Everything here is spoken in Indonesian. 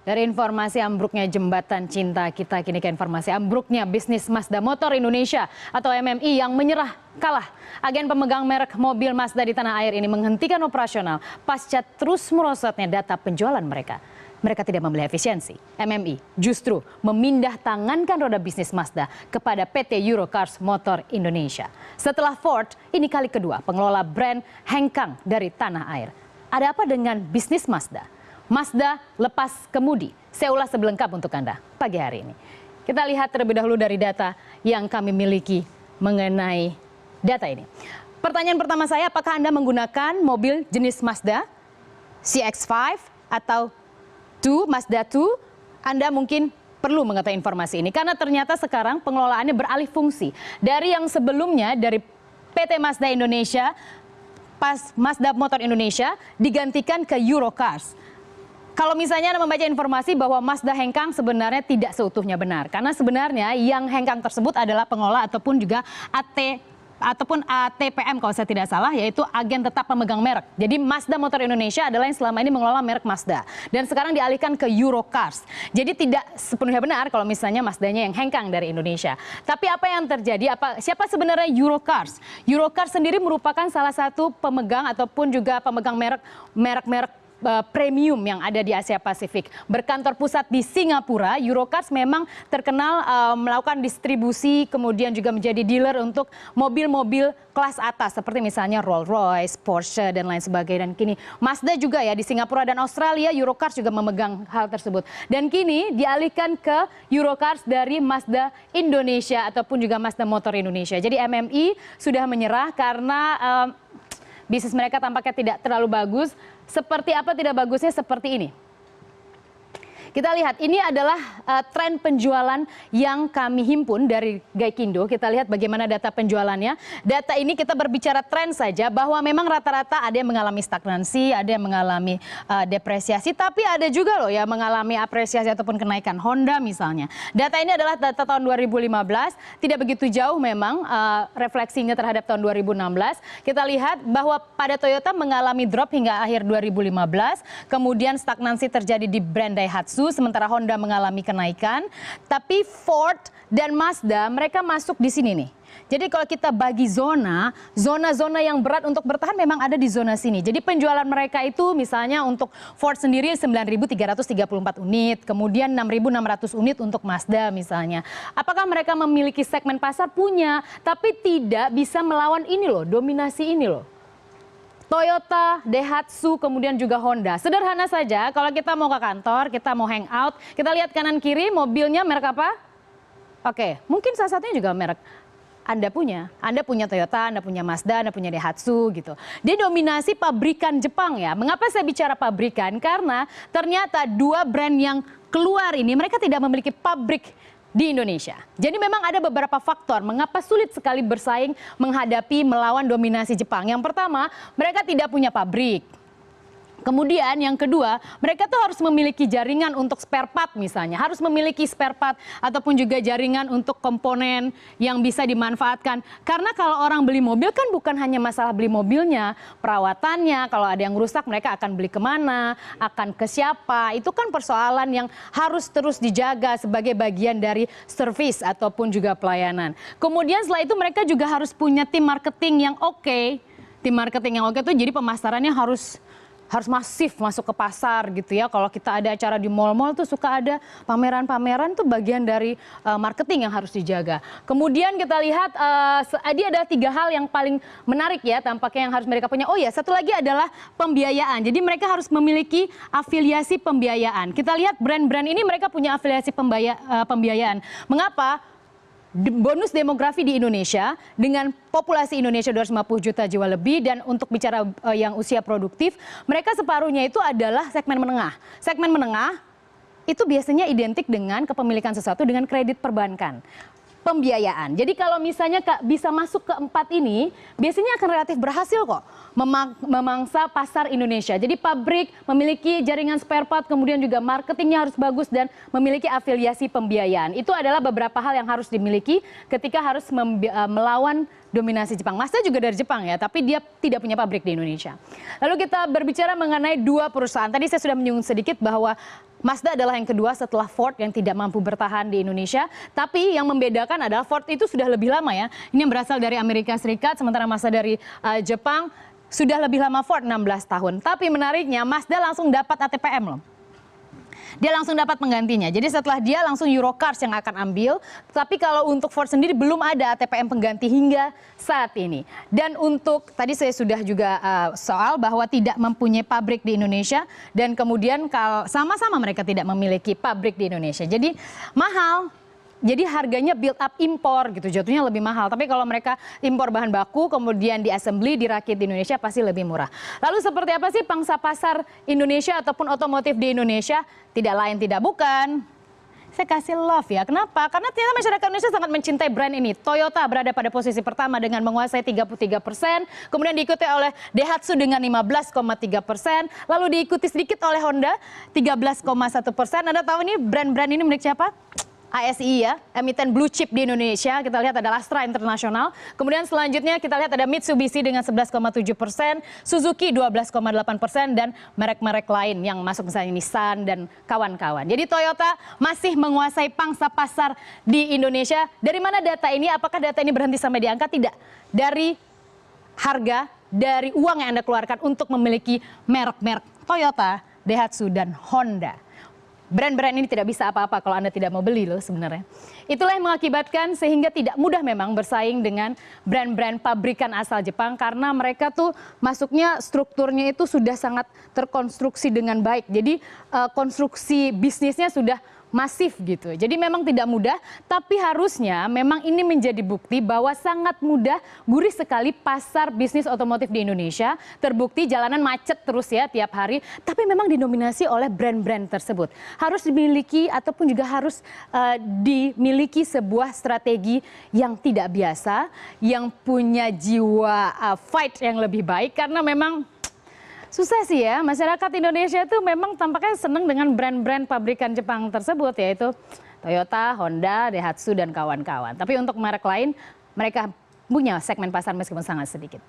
Dari informasi ambruknya jembatan cinta kita kini ke informasi ambruknya bisnis Mazda Motor Indonesia atau MMI yang menyerah kalah. Agen pemegang merek mobil Mazda di tanah air ini menghentikan operasional pasca terus merosotnya data penjualan mereka. Mereka tidak membeli efisiensi. MMI justru memindah tangankan roda bisnis Mazda kepada PT Eurocars Motor Indonesia. Setelah Ford, ini kali kedua pengelola brand hengkang dari tanah air. Ada apa dengan bisnis Mazda? Mazda lepas kemudi. Saya ulas sebelengkap untuk Anda pagi hari ini. Kita lihat terlebih dahulu dari data yang kami miliki mengenai data ini. Pertanyaan pertama saya, apakah Anda menggunakan mobil jenis Mazda CX-5 atau Mazda 2? Anda mungkin perlu mengetahui informasi ini karena ternyata sekarang pengelolaannya beralih fungsi. Dari yang sebelumnya dari PT Mazda Indonesia, Mazda Motor Indonesia digantikan ke Eurocars. Kalau misalnya Anda membaca informasi bahwa Mazda hengkang sebenarnya tidak seutuhnya benar. Karena sebenarnya yang hengkang tersebut adalah pengelola ataupun juga ATPM kalau saya tidak salah, yaitu agen tetap pemegang merek. Jadi Mazda Motor Indonesia adalah yang selama ini mengelola merek Mazda. Dan sekarang dialihkan ke Eurocars. Jadi tidak sepenuhnya benar kalau misalnya Mazdanya yang hengkang dari Indonesia. Tapi apa yang terjadi? Siapa sebenarnya Eurocars? Eurocars sendiri merupakan salah satu pemegang ataupun juga pemegang merek-merek premium yang ada di Asia Pasifik. Berkantor pusat di Singapura, Eurocars memang terkenal melakukan distribusi, kemudian juga menjadi dealer untuk mobil-mobil kelas atas seperti misalnya Rolls-Royce, Porsche dan lain sebagainya. Dan kini Mazda juga ya di Singapura dan Australia, Eurocars juga memegang hal tersebut. Dan kini dialihkan ke Eurocars dari Mazda Indonesia ataupun juga Mazda Motor Indonesia. Jadi MMI sudah menyerah karena bisnis mereka tampaknya tidak terlalu bagus. Seperti apa tidak bagusnya? Seperti ini. Kita lihat, ini adalah tren penjualan yang kami himpun dari Gaikindo. Kita lihat bagaimana data penjualannya. Data ini kita berbicara tren saja, bahwa memang rata-rata ada yang mengalami stagnansi, ada yang mengalami depresiasi, tapi ada juga loh yang mengalami apresiasi ataupun kenaikan. Honda misalnya. Data ini adalah data tahun 2015, tidak begitu jauh memang refleksinya terhadap tahun 2016. Kita lihat bahwa pada Toyota mengalami drop hingga akhir 2015, kemudian stagnansi terjadi di brand Daihatsu, sementara Honda mengalami kenaikan. Tapi Ford dan Mazda mereka masuk di sini nih. Jadi kalau kita bagi zona-zona yang berat untuk bertahan memang ada di zona sini. Jadi penjualan mereka itu misalnya untuk Ford sendiri 9.334 unit, kemudian 6.600 unit untuk Mazda misalnya. Apakah mereka memiliki segmen pasar? Punya, tapi tidak bisa melawan ini loh, dominasi ini loh. Toyota, Daihatsu, kemudian juga Honda. Sederhana saja, kalau kita mau ke kantor, kita mau hangout, kita lihat kanan kiri mobilnya merek apa? Oke, mungkin salah satunya juga merek Anda punya. Anda punya Toyota, Anda punya Mazda, Anda punya Daihatsu gitu. Dia dominasi pabrikan Jepang ya. Mengapa saya bicara pabrikan? Karena ternyata dua brand yang keluar ini mereka tidak memiliki pabrik di Indonesia. Jadi memang ada beberapa faktor mengapa sulit sekali bersaing melawan dominasi Jepang. Yang pertama, mereka tidak punya pabrik. Kemudian yang kedua, mereka tuh harus memiliki jaringan untuk spare part misalnya. Harus memiliki spare part ataupun juga jaringan untuk komponen yang bisa dimanfaatkan. Karena kalau orang beli mobil kan bukan hanya masalah beli mobilnya, perawatannya, kalau ada yang rusak mereka akan beli kemana, akan ke siapa. Itu kan persoalan yang harus terus dijaga sebagai bagian dari servis ataupun juga pelayanan. Kemudian setelah itu mereka juga harus punya tim marketing yang oke. Tim marketing yang oke itu jadi pemasarannya harus masif masuk ke pasar gitu ya. Kalau kita ada acara di mall-mall tuh suka ada pameran-pameran tuh bagian dari marketing yang harus dijaga. Kemudian kita lihat dia ada 3 hal yang paling menarik ya tampaknya yang harus mereka punya. Oh ya, satu lagi adalah pembiayaan. Jadi mereka harus memiliki afiliasi pembiayaan. Kita lihat brand-brand ini mereka punya afiliasi pembiayaan. Mengapa? Bonus demografi di Indonesia dengan populasi Indonesia 250 juta jiwa lebih, dan untuk bicara yang usia produktif, mereka separuhnya itu adalah segmen menengah. Segmen menengah itu biasanya identik dengan kepemilikan sesuatu dengan kredit perbankan. Pembiayaan. Jadi kalau misalnya bisa masuk ke 4 ini, biasanya akan relatif berhasil kok memangsa pasar Indonesia. Jadi pabrik, memiliki jaringan spare part, kemudian juga marketingnya harus bagus dan memiliki afiliasi pembiayaan. Itu adalah beberapa hal yang harus dimiliki ketika harus melawan dominasi Jepang. Mazda juga dari Jepang ya, tapi dia tidak punya pabrik di Indonesia. Lalu kita berbicara mengenai 2 perusahaan. Tadi saya sudah menyinggung sedikit bahwa Mazda adalah yang kedua setelah Ford yang tidak mampu bertahan di Indonesia. Tapi yang membedakan adalah Ford itu sudah lebih lama ya. Ini yang berasal dari Amerika Serikat, sementara Mazda dari Jepang sudah lebih lama Ford 16 tahun. Tapi menariknya Mazda langsung dapat ATPM loh. Dia langsung dapat penggantinya. Jadi setelah dia langsung Eurocars yang akan ambil. Tapi kalau untuk Ford sendiri belum ada ATPM pengganti hingga saat ini. Dan untuk tadi saya sudah juga soal bahwa tidak mempunyai pabrik di Indonesia dan kemudian kalau sama-sama mereka tidak memiliki pabrik di Indonesia. Jadi mahal. Jadi harganya build up impor gitu, jatuhnya lebih mahal. Tapi kalau mereka impor bahan baku, kemudian di assembly, dirakit di Indonesia pasti lebih murah. Lalu seperti apa sih pangsa pasar Indonesia ataupun otomotif di Indonesia? Tidak lain tidak bukan. Saya kasih love ya. Kenapa? Karena ternyata masyarakat Indonesia sangat mencintai brand ini. Toyota berada pada posisi pertama dengan menguasai 33%. Kemudian diikuti oleh Daihatsu dengan 15,3%. Lalu diikuti sedikit oleh Honda 13,1%. Anda tahu ini brand-brand ini milik siapa? ASI ya, emiten blue chip di Indonesia. Kita lihat ada Astra International. Kemudian selanjutnya kita lihat ada Mitsubishi dengan 11,7%, Suzuki 12,8%, dan merek-merek lain yang masuk misalnya Nissan dan kawan-kawan. Jadi Toyota masih menguasai pangsa pasar di Indonesia. Dari mana data ini? Apakah data ini berhenti sampai di angka? Tidak. Dari harga, dari uang yang Anda keluarkan untuk memiliki merek-merek Toyota, Daihatsu, dan Honda. Brand-brand ini tidak bisa apa-apa kalau Anda tidak mau beli loh sebenarnya. Itulah yang mengakibatkan sehingga tidak mudah memang bersaing dengan brand-brand pabrikan asal Jepang karena mereka tuh masuknya strukturnya itu sudah sangat terkonstruksi dengan baik. Jadi konstruksi bisnisnya sudah masif gitu. Jadi memang tidak mudah, tapi harusnya memang ini menjadi bukti bahwa sangat mudah, gurih sekali pasar bisnis otomotif di Indonesia. Terbukti jalanan macet terus ya tiap hari, tapi memang didominasi oleh brand-brand tersebut. Harus dimiliki ataupun juga harus dimiliki sebuah strategi yang tidak biasa, yang punya jiwa fight yang lebih baik karena memang susah sih ya, masyarakat Indonesia itu memang tampaknya senang dengan brand-brand pabrikan Jepang tersebut, yaitu Toyota, Honda, Daihatsu, dan kawan-kawan. Tapi untuk merek lain, mereka punya segmen pasar meskipun sangat sedikit.